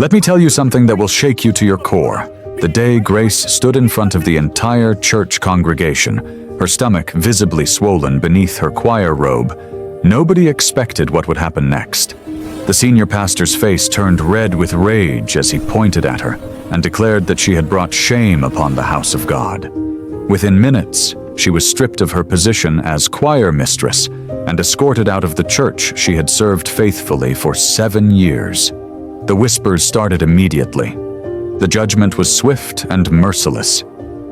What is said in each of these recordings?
Let me tell you something that will shake you to your core. The day Grace stood in front of the entire church congregation, her stomach visibly swollen beneath her choir robe, nobody expected what would happen next. The senior pastor's face turned red with rage as he pointed at her and declared that she had brought shame upon the house of God. Within minutes, she was stripped of her position as choir mistress and escorted out of the church she had served faithfully for 7 years. The whispers started immediately. The judgment was swift and merciless.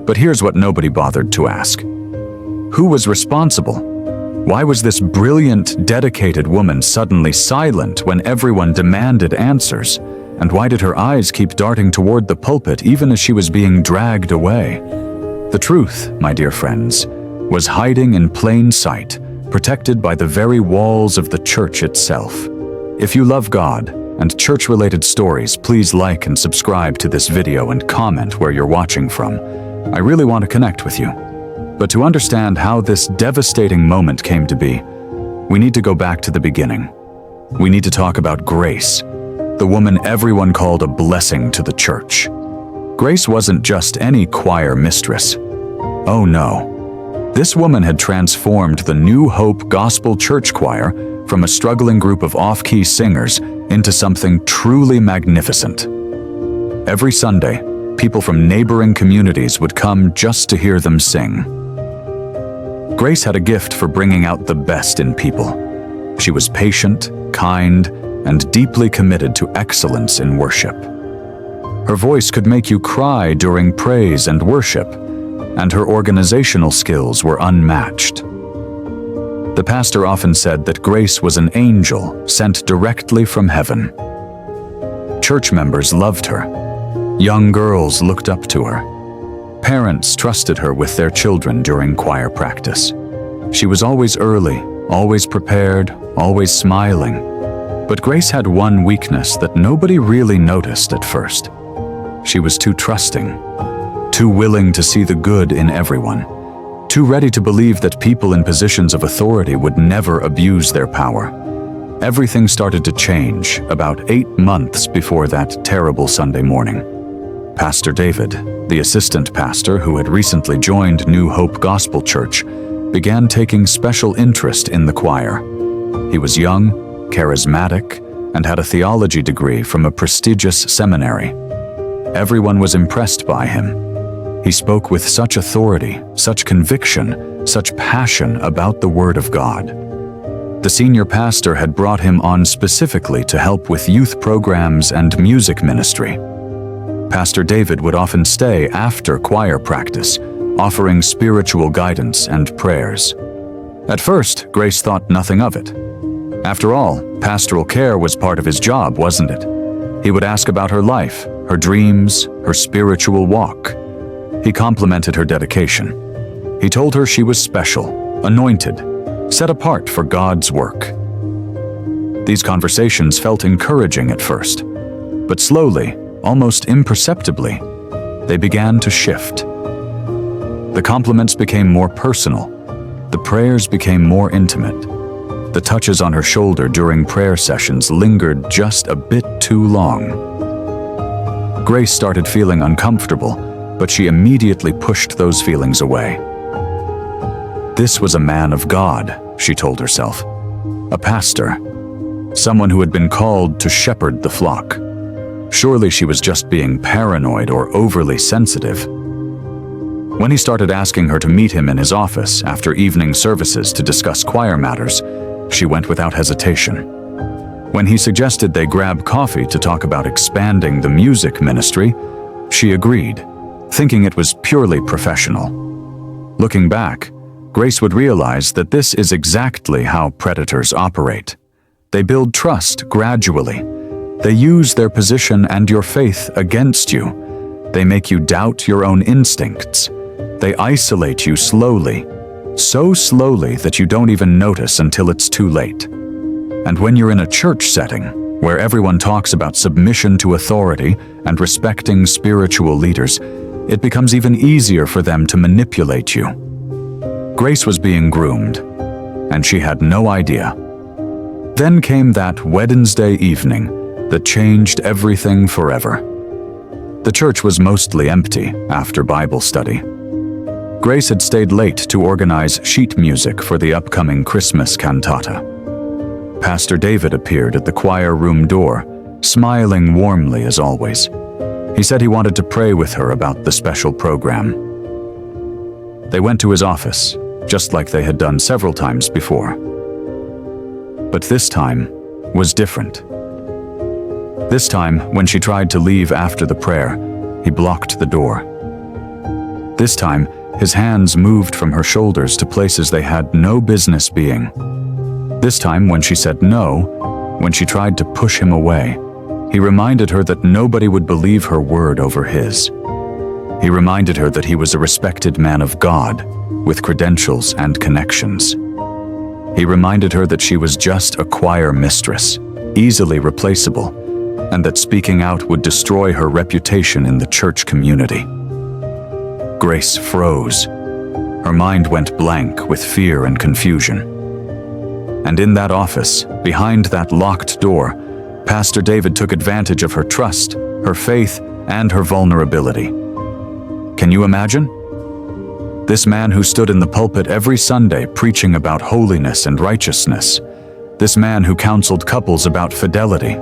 But here's what nobody bothered to ask. Who was responsible? Why was this brilliant, dedicated woman suddenly silent when everyone demanded answers? And why did her eyes keep darting toward the pulpit even as she was being dragged away? The truth, my dear friends, was hiding in plain sight, protected by the very walls of the church itself. If you love God and church-related stories, please like and subscribe to this video and comment where you're watching from. I really want to connect with you. But to understand how this devastating moment came to be, we need to go back to the beginning. We need to talk about Grace, the woman everyone called a blessing to the church. Grace wasn't just any choir mistress. Oh no. This woman had transformed the New Hope Gospel Church Choir from a struggling group of off-key singers into something truly magnificent. Every Sunday, people from neighboring communities would come just to hear them sing. Grace had a gift for bringing out the best in people. She was patient, kind, and deeply committed to excellence in worship. Her voice could make you cry during praise and worship, and her organizational skills were unmatched. The pastor often said that Grace was an angel sent directly from heaven. Church members loved her. Young girls looked up to her. Parents trusted her with their children during choir practice. She was always early, always prepared, always smiling. But Grace had one weakness that nobody really noticed at first. She was too trusting, too willing to see the good in everyone, too ready to believe that people in positions of authority would never abuse their power. Everything started to change about 8 months before that terrible Sunday morning. Pastor David, the assistant pastor who had recently joined New Hope Gospel Church, began taking special interest in the choir. He was young, charismatic, and had a theology degree from a prestigious seminary. Everyone was impressed by him. He spoke with such authority, such conviction, such passion about the Word of God. The senior pastor had brought him on specifically to help with youth programs and music ministry. Pastor David would often stay after choir practice, offering spiritual guidance and prayers. At first, Grace thought nothing of it. After all, pastoral care was part of his job, wasn't it? He would ask about her life, her dreams, her spiritual walk. He complimented her dedication. He told her she was special, anointed, set apart for God's work. These conversations felt encouraging at first, but slowly, almost imperceptibly, they began to shift. The compliments became more personal. The prayers became more intimate. The touches on her shoulder during prayer sessions lingered just a bit too long. Grace started feeling uncomfortable, but she immediately pushed those feelings away. This was a man of God, she told herself. A pastor. Someone who had been called to shepherd the flock. Surely she was just being paranoid or overly sensitive. When he started asking her to meet him in his office after evening services to discuss choir matters, she went without hesitation. When he suggested they grab coffee to talk about expanding the music ministry, she agreed, thinking it was purely professional. Looking back, Grace would realize that this is exactly how predators operate. They build trust gradually. They use their position and your faith against you. They make you doubt your own instincts. They isolate you slowly, so slowly that you don't even notice until it's too late. And when you're in a church setting, where everyone talks about submission to authority and respecting spiritual leaders, it becomes even easier for them to manipulate you. Grace was being groomed, and she had no idea. Then came that Wednesday evening, that changed everything forever. The church was mostly empty after Bible study. Grace had stayed late to organize sheet music for the upcoming Christmas cantata. Pastor David appeared at the choir room door, smiling warmly as always. He said he wanted to pray with her about the special program. They went to his office, just like they had done several times before. But this time was different. This time, when she tried to leave after the prayer, he blocked the door. This time, his hands moved from her shoulders to places they had no business being. This time, when she said no, when she tried to push him away, he reminded her that nobody would believe her word over his. He reminded her that he was a respected man of God, with credentials and connections. He reminded her that she was just a choir mistress, easily replaceable, and that speaking out would destroy her reputation in the church community. Grace froze. Her mind went blank with fear and confusion. And in that office, behind that locked door, Pastor David took advantage of her trust, her faith, and her vulnerability. Can you imagine? This man who stood in the pulpit every Sunday preaching about holiness and righteousness. This man who counseled couples about fidelity.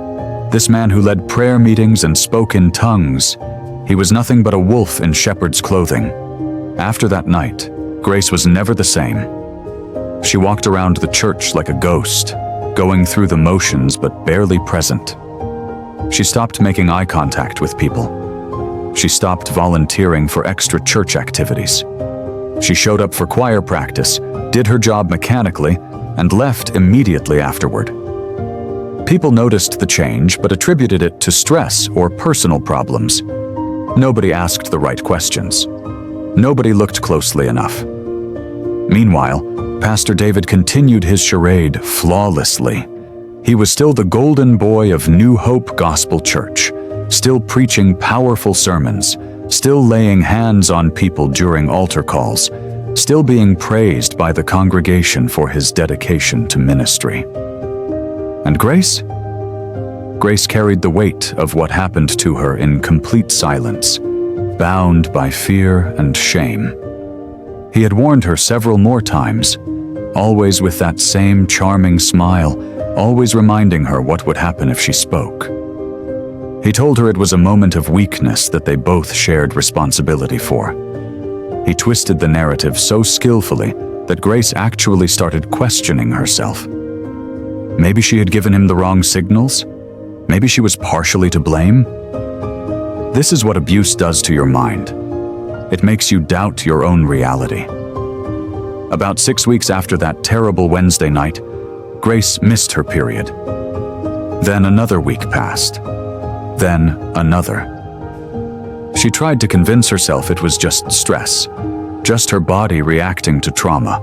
This man who led prayer meetings and spoke in tongues. He was nothing but a wolf in shepherd's clothing. After that night, Grace was never the same. She walked around the church like a ghost, going through the motions but barely present. She stopped making eye contact with people. She stopped volunteering for extra church activities. She showed up for choir practice, did her job mechanically, and left immediately afterward. People noticed the change but attributed it to stress or personal problems. Nobody asked the right questions. Nobody looked closely enough. Meanwhile, Pastor David continued his charade flawlessly. He was still the golden boy of New Hope Gospel Church, still preaching powerful sermons, still laying hands on people during altar calls, still being praised by the congregation for his dedication to ministry. And Grace? Grace carried the weight of what happened to her in complete silence, bound by fear and shame. He had warned her several more times, always with that same charming smile, always reminding her what would happen if she spoke. He told her it was a moment of weakness that they both shared responsibility for. He twisted the narrative so skillfully that Grace actually started questioning herself. Maybe she had given him the wrong signals? Maybe she was partially to blame? This is what abuse does to your mind. It makes you doubt your own reality. About 6 weeks after that terrible Wednesday night, Grace missed her period. Then another week passed. Then another. She tried to convince herself it was just stress, just her body reacting to trauma.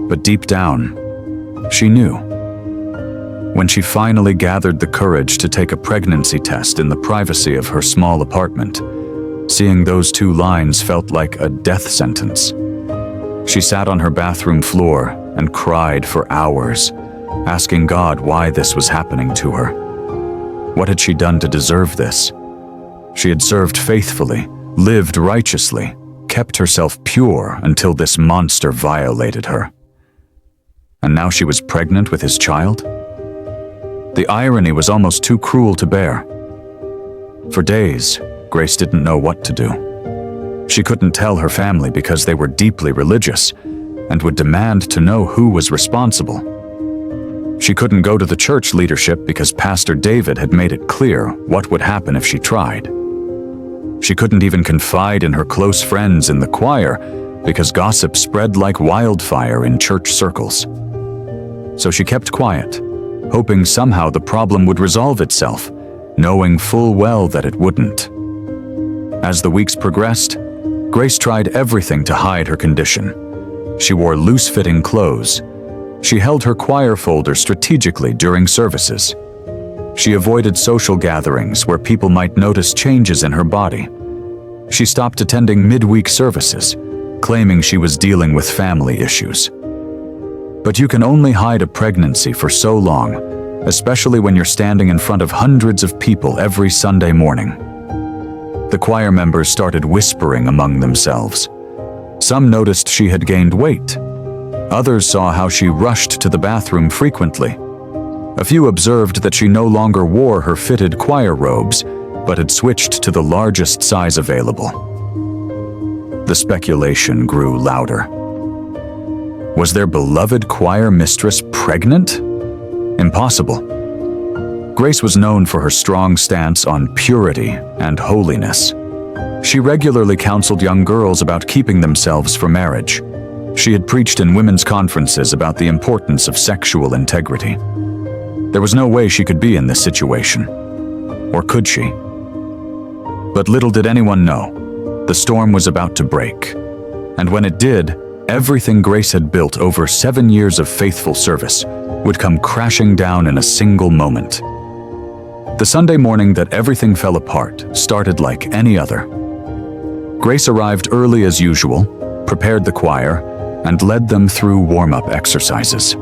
But deep down, she knew. When she finally gathered the courage to take a pregnancy test in the privacy of her small apartment, seeing those 2 lines felt like a death sentence. She sat on her bathroom floor and cried for hours, asking God why this was happening to her. What had she done to deserve this? She had served faithfully, lived righteously, kept herself pure until this monster violated her. And now she was pregnant with his child? The irony was almost too cruel to bear. For days, Grace didn't know what to do. She couldn't tell her family because they were deeply religious and would demand to know who was responsible. She couldn't go to the church leadership because Pastor David had made it clear what would happen if she tried. She couldn't even confide in her close friends in the choir because gossip spread like wildfire in church circles. So she kept quiet, hoping somehow the problem would resolve itself, knowing full well that it wouldn't. As the weeks progressed, Grace tried everything to hide her condition. She wore loose-fitting clothes. She held her choir folder strategically during services. She avoided social gatherings where people might notice changes in her body. She stopped attending midweek services, claiming she was dealing with family issues. But you can only hide a pregnancy for so long especially when you're standing in front of hundreds of people every Sunday morning. The choir members started whispering among themselves. Some noticed she had gained weight. Others saw how she rushed to the bathroom frequently. A few observed that she no longer wore her fitted choir robes, but had switched to the largest size available. The speculation grew louder. Was their beloved choir mistress pregnant? Impossible. Grace was known for her strong stance on purity and holiness. She regularly counseled young girls about keeping themselves for marriage. She had preached in women's conferences about the importance of sexual integrity. There was no way she could be in this situation. Or could she? But little did anyone know, the storm was about to break. And when it did, everything Grace had built over 7 years of faithful service would come crashing down in a single moment. The Sunday morning that everything fell apart started like any other. Grace arrived early as usual, prepared the choir, and led them through warm-up exercises.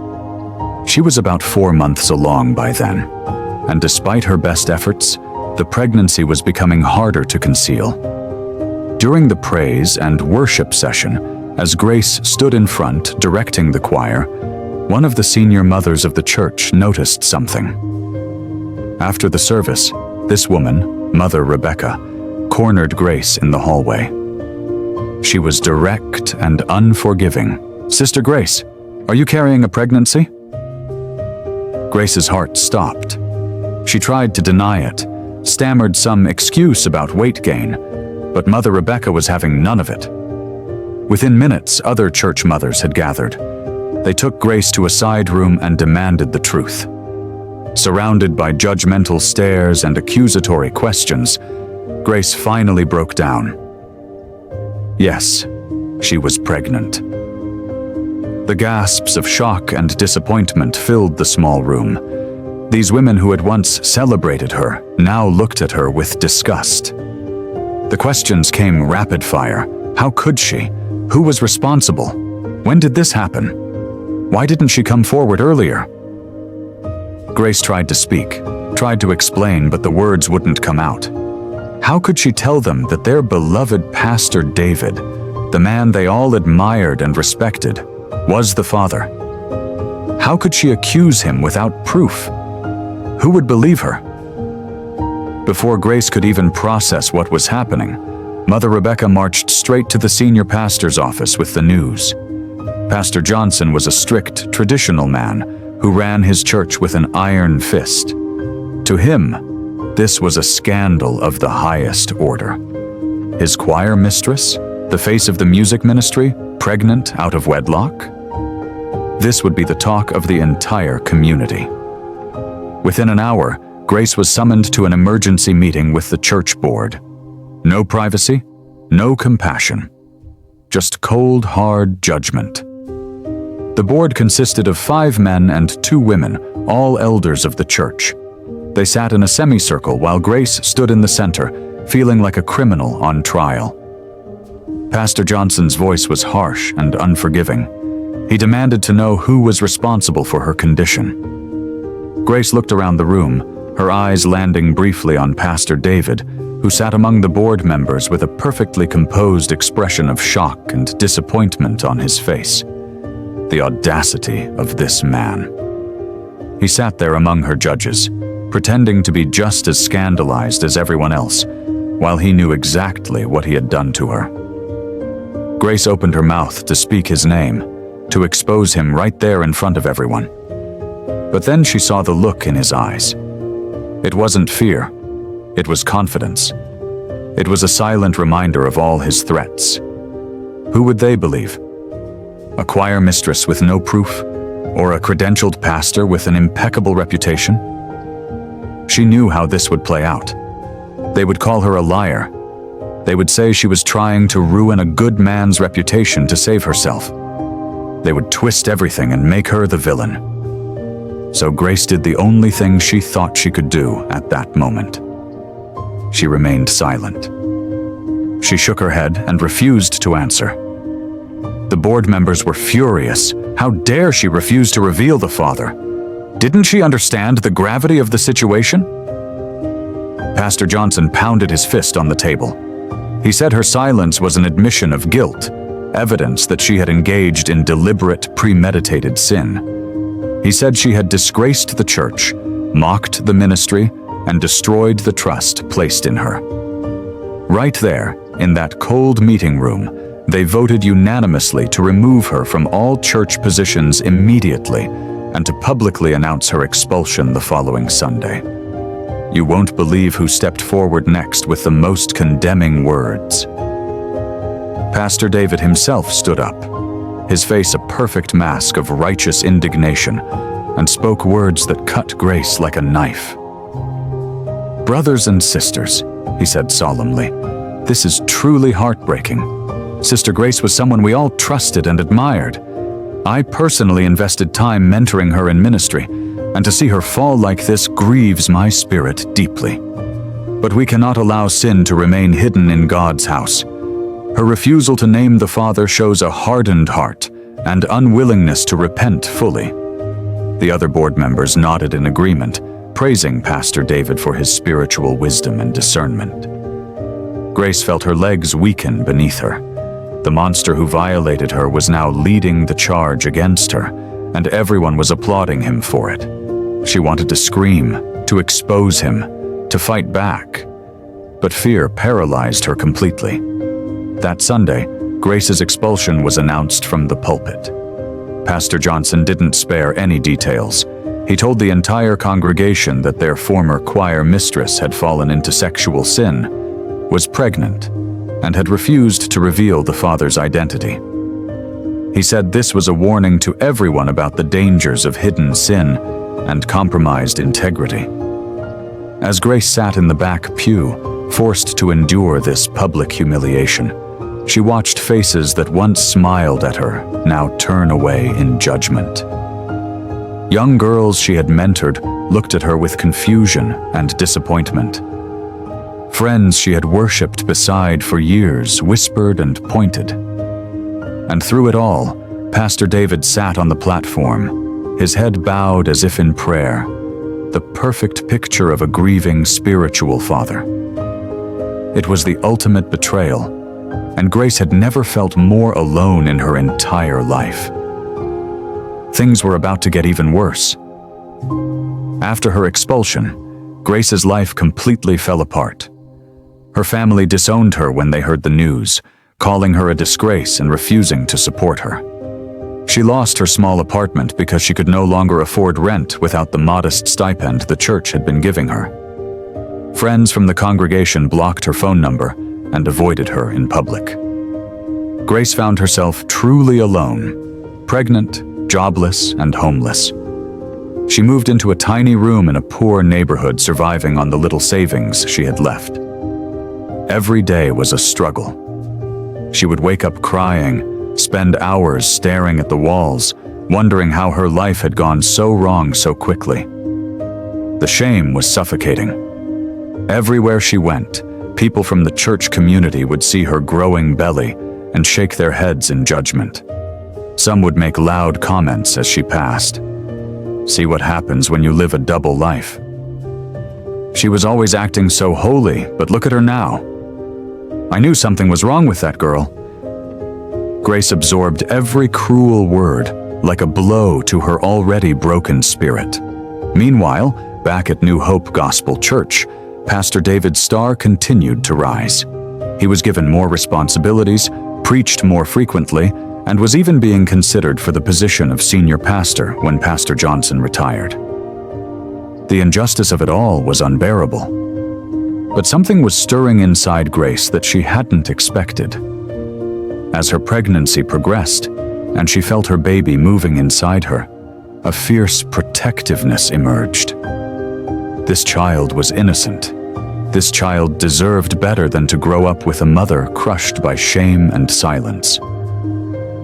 She was about 4 months along by then, and despite her best efforts, the pregnancy was becoming harder to conceal. During the praise and worship session, as Grace stood in front directing the choir, one of the senior mothers of the church noticed something. After the service, this woman, Mother Rebecca, cornered Grace in the hallway. She was direct and unforgiving. "Sister Grace, are you carrying a pregnancy?" Grace's heart stopped. She tried to deny it, stammered some excuse about weight gain, but Mother Rebecca was having none of it. Within minutes, other church mothers had gathered. They took Grace to a side room and demanded the truth. Surrounded by judgmental stares and accusatory questions, Grace finally broke down. Yes, she was pregnant. The gasps of shock and disappointment filled the small room. These women who had once celebrated her now looked at her with disgust. The questions came rapid fire. How could she? Who was responsible? When did this happen? Why didn't she come forward earlier? Grace tried to speak, tried to explain, but the words wouldn't come out. How could she tell them that their beloved Pastor David, the man they all admired and respected, was the father? How could she accuse him without proof? Who would believe her? Before Grace could even process what was happening, Mother Rebecca marched straight to the senior pastor's office with the news. Pastor Johnson was a strict, traditional man who ran his church with an iron fist. To him, this was a scandal of the highest order. His choir mistress, the face of the music ministry, pregnant out of wedlock? This would be the talk of the entire community. Within an hour, Grace was summoned to an emergency meeting with the church board. No privacy, no compassion. Just cold, hard judgment. The board consisted of 5 men and 2 women, all elders of the church. They sat in a semicircle while Grace stood in the center, feeling like a criminal on trial. Pastor Johnson's voice was harsh and unforgiving. He demanded to know who was responsible for her condition. Grace looked around the room, her eyes landing briefly on Pastor David, who sat among the board members with a perfectly composed expression of shock and disappointment on his face. The audacity of this man. He sat there among her judges, pretending to be just as scandalized as everyone else, while he knew exactly what he had done to her. Grace opened her mouth to speak his name, to expose him right there in front of everyone. But then she saw the look in his eyes. It wasn't fear, it was confidence. It was a silent reminder of all his threats. Who would they believe? A choir mistress with no proof, or a credentialed pastor with an impeccable reputation? She knew how this would play out. They would call her a liar. They would say she was trying to ruin a good man's reputation to save herself. They would twist everything and make her the villain. So Grace did the only thing she thought she could do at that moment. She remained silent. She shook her head and refused to answer. The board members were furious. How dare she refuse to reveal the father? Didn't she understand the gravity of the situation? Pastor Johnson pounded his fist on the table. He said her silence was an admission of guilt, evidence that she had engaged in deliberate, premeditated sin. He said she had disgraced the church, mocked the ministry, and destroyed the trust placed in her. Right there, in that cold meeting room, they voted unanimously to remove her from all church positions immediately and to publicly announce her expulsion the following Sunday. You won't believe who stepped forward next with the most condemning words. Pastor David himself stood up, his face a perfect mask of righteous indignation, and spoke words that cut Grace like a knife. "Brothers and sisters," he said solemnly, "this is truly heartbreaking. Sister Grace was someone we all trusted and admired. I personally invested time mentoring her in ministry, and to see her fall like this grieves my spirit deeply. But we cannot allow sin to remain hidden in God's house. Her refusal to name the Father shows a hardened heart and unwillingness to repent fully." The other board members nodded in agreement, praising Pastor David for his spiritual wisdom and discernment. Grace felt her legs weaken beneath her. The monster who violated her was now leading the charge against her, and everyone was applauding him for it. She wanted to scream, to expose him, to fight back. But fear paralyzed her completely. That Sunday, Grace's expulsion was announced from the pulpit. Pastor Johnson didn't spare any details. He told the entire congregation that their former choir mistress had fallen into sexual sin, was pregnant, and had refused to reveal the father's identity. He said this was a warning to everyone about the dangers of hidden sin and compromised integrity. As Grace sat in the back pew, forced to endure this public humiliation, she watched faces that once smiled at her now turn away in judgment. Young girls she had mentored looked at her with confusion and disappointment. Friends she had worshipped beside for years whispered and pointed. And through it all, Pastor David sat on the platform, his head bowed as if in prayer, the perfect picture of a grieving spiritual father. It was the ultimate betrayal, and Grace had never felt more alone in her entire life. Things were about to get even worse. After her expulsion, Grace's life completely fell apart. Her family disowned her when they heard the news, calling her a disgrace and refusing to support her. She lost her small apartment because she could no longer afford rent without the modest stipend the church had been giving her. Friends from the congregation blocked her phone number and avoided her in public. Grace found herself truly alone, pregnant, jobless, and homeless. She moved into a tiny room in a poor neighborhood, surviving on the little savings she had left. Every day was a struggle. She would wake up crying, spend hours staring at the walls, wondering how her life had gone so wrong so quickly. The shame was suffocating. Everywhere she went, people from the church community would see her growing belly and shake their heads in judgment. Some would make loud comments as she passed. See what happens when you live a double life. She was always acting so holy, but look at her now. I knew something was wrong with that girl. Grace absorbed every cruel word like a blow to her already broken spirit. Meanwhile, back at New Hope Gospel Church, Pastor David's star continued to rise. He was given more responsibilities, preached more frequently, and was even being considered for the position of senior pastor when Pastor Johnson retired. The injustice of it all was unbearable. But something was stirring inside Grace that she hadn't expected. As her pregnancy progressed, and she felt her baby moving inside her, a fierce protectiveness emerged. This child was innocent. This child deserved better than to grow up with a mother crushed by shame and silence.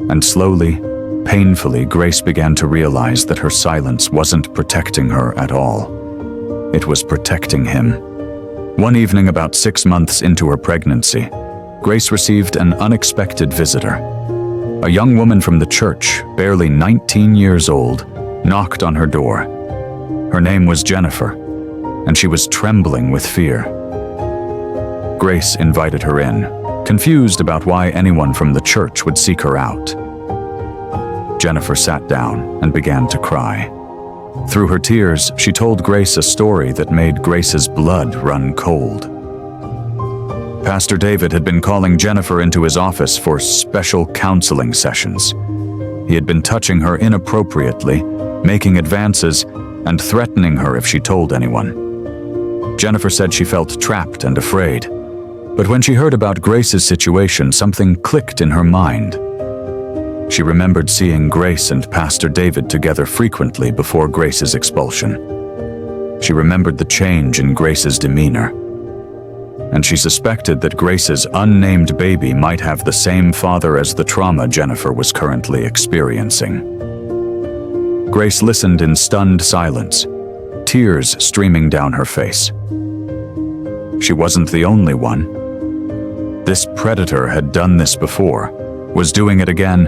And slowly, painfully, Grace began to realize that her silence wasn't protecting her at all. It was protecting him. One evening, about 6 months into her pregnancy, Grace received an unexpected visitor. A young woman from the church, barely 19 years old, knocked on her door. Her name was Jennifer, and she was trembling with fear. Grace invited her in, confused about why anyone from the church would seek her out. Jennifer sat down and began to cry. Through her tears, she told Grace a story that made Grace's blood run cold. Pastor David had been calling Jennifer into his office for special counseling sessions. He had been touching her inappropriately, making advances, and threatening her if she told anyone. Jennifer said she felt trapped and afraid. But when she heard about Grace's situation, something clicked in her mind. She remembered seeing Grace and Pastor David together frequently before Grace's expulsion. She remembered the change in Grace's demeanor. And she suspected that Grace's unnamed baby might have the same father as the trauma Jennifer was currently experiencing. Grace listened in stunned silence, tears streaming down her face. She wasn't the only one. This predator had done this before, was doing it again,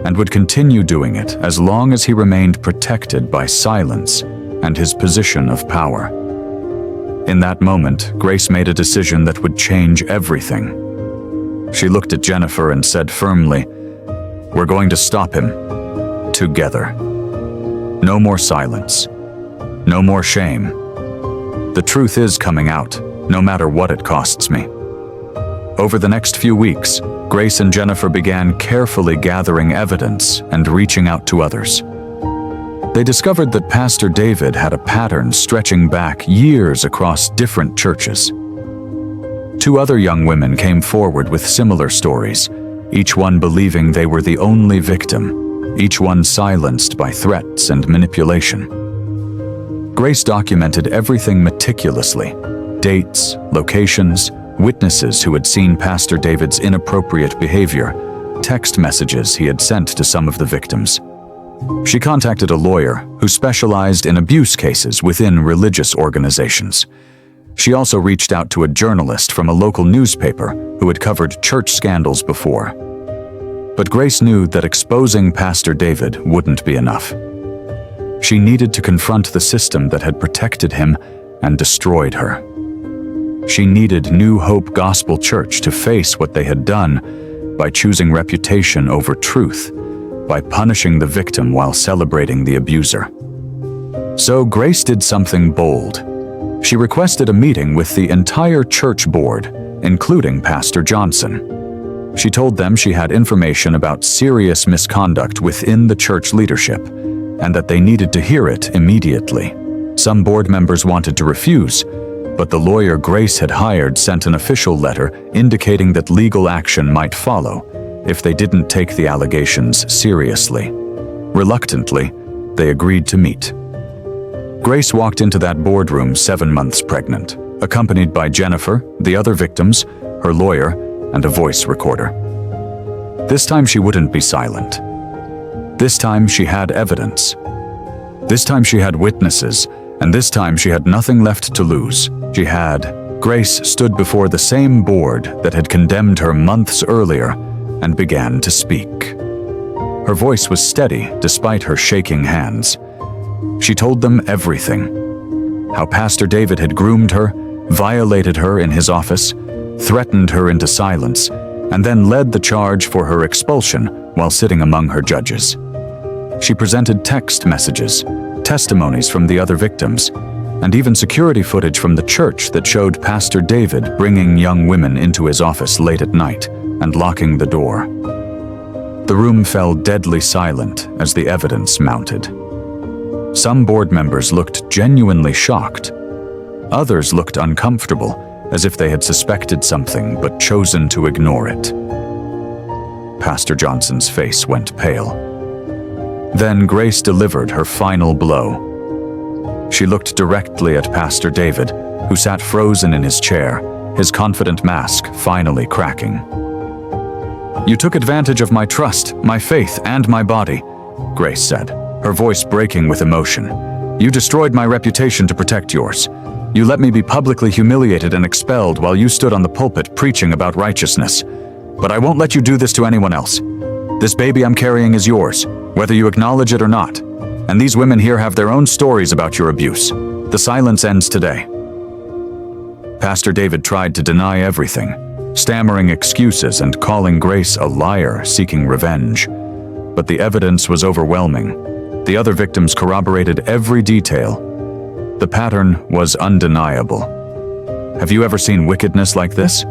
and would continue doing it as long as he remained protected by silence and his position of power. In that moment, Grace made a decision that would change everything. She looked at Jennifer and said firmly, "We're going to stop him. Together. No more silence. No more shame. The truth is coming out, no matter what it costs me." Over the next few weeks, Grace and Jennifer began carefully gathering evidence and reaching out to others. They discovered that Pastor David had a pattern stretching back years across different churches. 2 other young women came forward with similar stories, each one believing they were the only victim, each one silenced by threats and manipulation. Grace documented everything meticulously: dates, locations, witnesses who had seen Pastor David's inappropriate behavior, text messages he had sent to some of the victims. She contacted a lawyer who specialized in abuse cases within religious organizations. She also reached out to a journalist from a local newspaper who had covered church scandals before. But Grace knew that exposing Pastor David wouldn't be enough. She needed to confront the system that had protected him and destroyed her. She needed New Hope Gospel Church to face what they had done by choosing reputation over truth, by punishing the victim while celebrating the abuser. So Grace did something bold. She requested a meeting with the entire church board, including Pastor Johnson. She told them she had information about serious misconduct within the church leadership, and that they needed to hear it immediately. Some board members wanted to refuse, but the lawyer Grace had hired sent an official letter indicating that legal action might follow if they didn't take the allegations seriously. Reluctantly, they agreed to meet. Grace walked into that boardroom 7 months pregnant, accompanied by Jennifer, the other victims, her lawyer, and a voice recorder. This time she wouldn't be silent. This time she had evidence. This time she had witnesses, and this time she had nothing left to lose. Grace stood before the same board that had condemned her months earlier and began to speak. Her voice was steady despite her shaking hands. She told them everything. How Pastor David had groomed her, violated her in his office, threatened her into silence, and then led the charge for her expulsion while sitting among her judges. She presented text messages, testimonies from the other victims, and even security footage from the church that showed Pastor David bringing young women into his office late at night and locking the door. The room fell deadly silent as the evidence mounted. Some board members looked genuinely shocked. Others looked uncomfortable, as if they had suspected something but chosen to ignore it. Pastor Johnson's face went pale. Then Grace delivered her final blow. She looked directly at Pastor David, who sat frozen in his chair, his confident mask finally cracking. "You took advantage of my trust, my faith, and my body," Grace said, her voice breaking with emotion. "You destroyed my reputation to protect yours. You let me be publicly humiliated and expelled while you stood on the pulpit preaching about righteousness. But I won't let you do this to anyone else. This baby I'm carrying is yours, whether you acknowledge it or not. And these women here have their own stories about your abuse. The silence ends today." Pastor David tried to deny everything, stammering excuses and calling Grace a liar seeking revenge. But the evidence was overwhelming. The other victims corroborated every detail. The pattern was undeniable. Have you ever seen wickedness like this?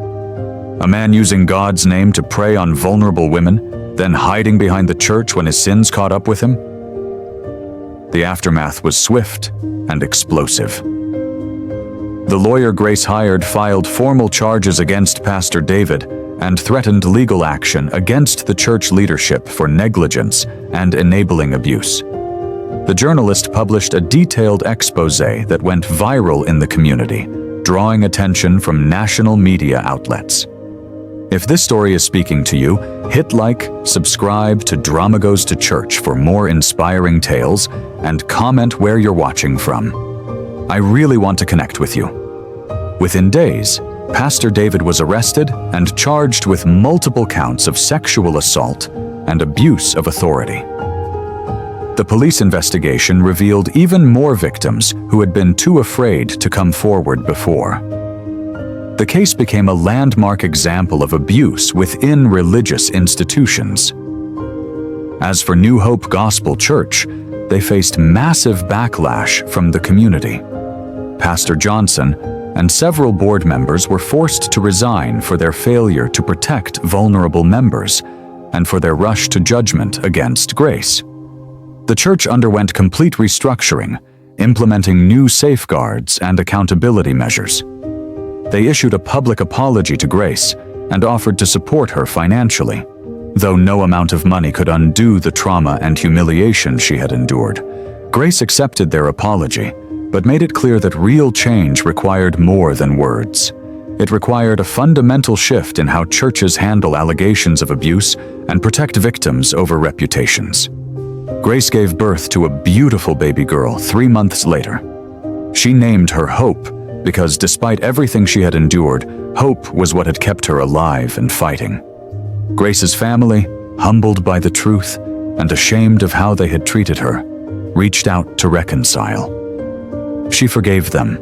A man using God's name to prey on vulnerable women, then hiding behind the church when his sins caught up with him? The aftermath was swift and explosive. The lawyer Grace hired filed formal charges against Pastor David and threatened legal action against the church leadership for negligence and enabling abuse. The journalist published a detailed exposé that went viral in the community, drawing attention from national media outlets. If this story is speaking to you, hit like, subscribe to Drama Goes to Church for more inspiring tales, and comment where you're watching from. I really want to connect with you. Within days, Pastor David was arrested and charged with multiple counts of sexual assault and abuse of authority. The police investigation revealed even more victims who had been too afraid to come forward before. The case became a landmark example of abuse within religious institutions. As for New Hope Gospel Church, they faced massive backlash from the community. Pastor Johnson and several board members were forced to resign for their failure to protect vulnerable members and for their rush to judgment against Grace. The church underwent complete restructuring, implementing new safeguards and accountability measures. They issued a public apology to Grace and offered to support her financially, though no amount of money could undo the trauma and humiliation she had endured. Grace accepted their apology, but made it clear that real change required more than words. It required a fundamental shift in how churches handle allegations of abuse and protect victims over reputations. Grace gave birth to a beautiful baby girl 3 months later. She named her Hope because despite everything she had endured, hope was what had kept her alive and fighting. Grace's family, humbled by the truth and ashamed of how they had treated her, reached out to reconcile. She forgave them,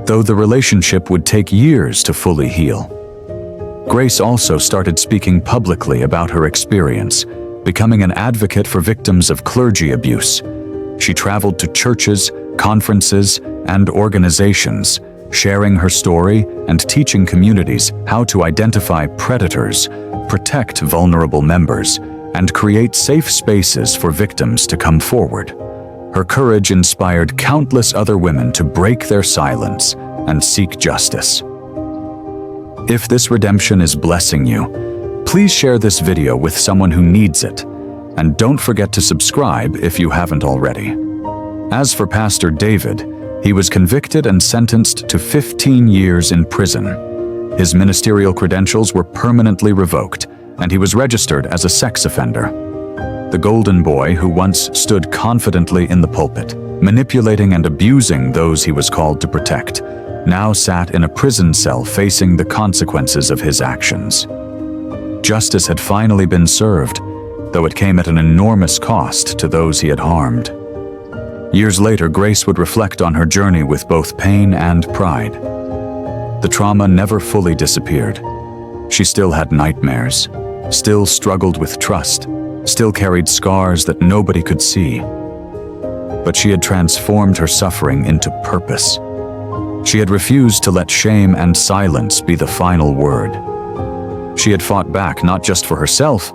though the relationship would take years to fully heal. Grace also started speaking publicly about her experience, becoming an advocate for victims of clergy abuse. She traveled to churches, conferences, and organizations, sharing her story and teaching communities how to identify predators, protect vulnerable members, and create safe spaces for victims to come forward. Her courage inspired countless other women to break their silence and seek justice. If this redemption is blessing you, please share this video with someone who needs it, and don't forget to subscribe if you haven't already. As for Pastor David, he was convicted and sentenced to 15 years in prison. His ministerial credentials were permanently revoked, and he was registered as a sex offender. The golden boy who once stood confidently in the pulpit, manipulating and abusing those he was called to protect, now sat in a prison cell facing the consequences of his actions. Justice had finally been served, though it came at an enormous cost to those he had harmed. Years later, Grace would reflect on her journey with both pain and pride. The trauma never fully disappeared. She still had nightmares, still struggled with trust, still carried scars that nobody could see. But she had transformed her suffering into purpose. She had refused to let shame and silence be the final word. She had fought back not just for herself,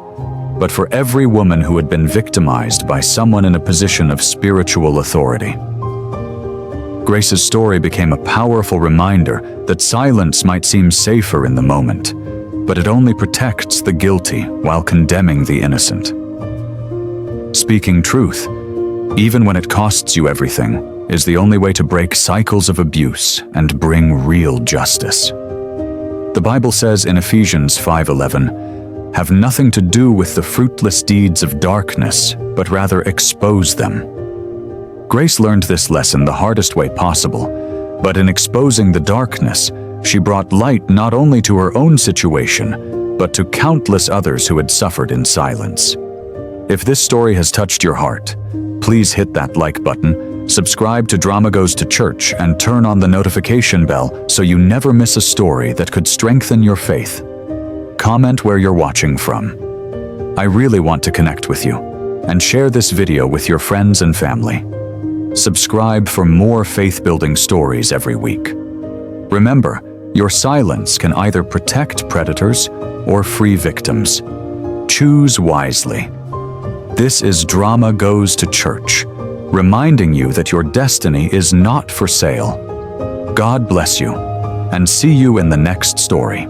but for every woman who had been victimized by someone in a position of spiritual authority. Grace's story became a powerful reminder that silence might seem safer in the moment, but it only protects the guilty while condemning the innocent. Speaking truth, even when it costs you everything, is the only way to break cycles of abuse and bring real justice. The Bible says in Ephesians 5:11, "Have nothing to do with the fruitless deeds of darkness, but rather expose them." Grace learned this lesson the hardest way possible, but in exposing the darkness, she brought light not only to her own situation, but to countless others who had suffered in silence. If this story has touched your heart, Please hit that like button, subscribe to Drama Goes to Church, and turn on the notification bell so you never miss a story that could strengthen your faith. Comment where you're watching from. I really want to connect with you, and share this video with your friends and family. Subscribe for more faith-building stories every week. Remember, your silence can either protect predators or free victims. Choose wisely. This is Drama Goes to Church, reminding you that your destiny is not for sale. God bless you, and see you in the next story.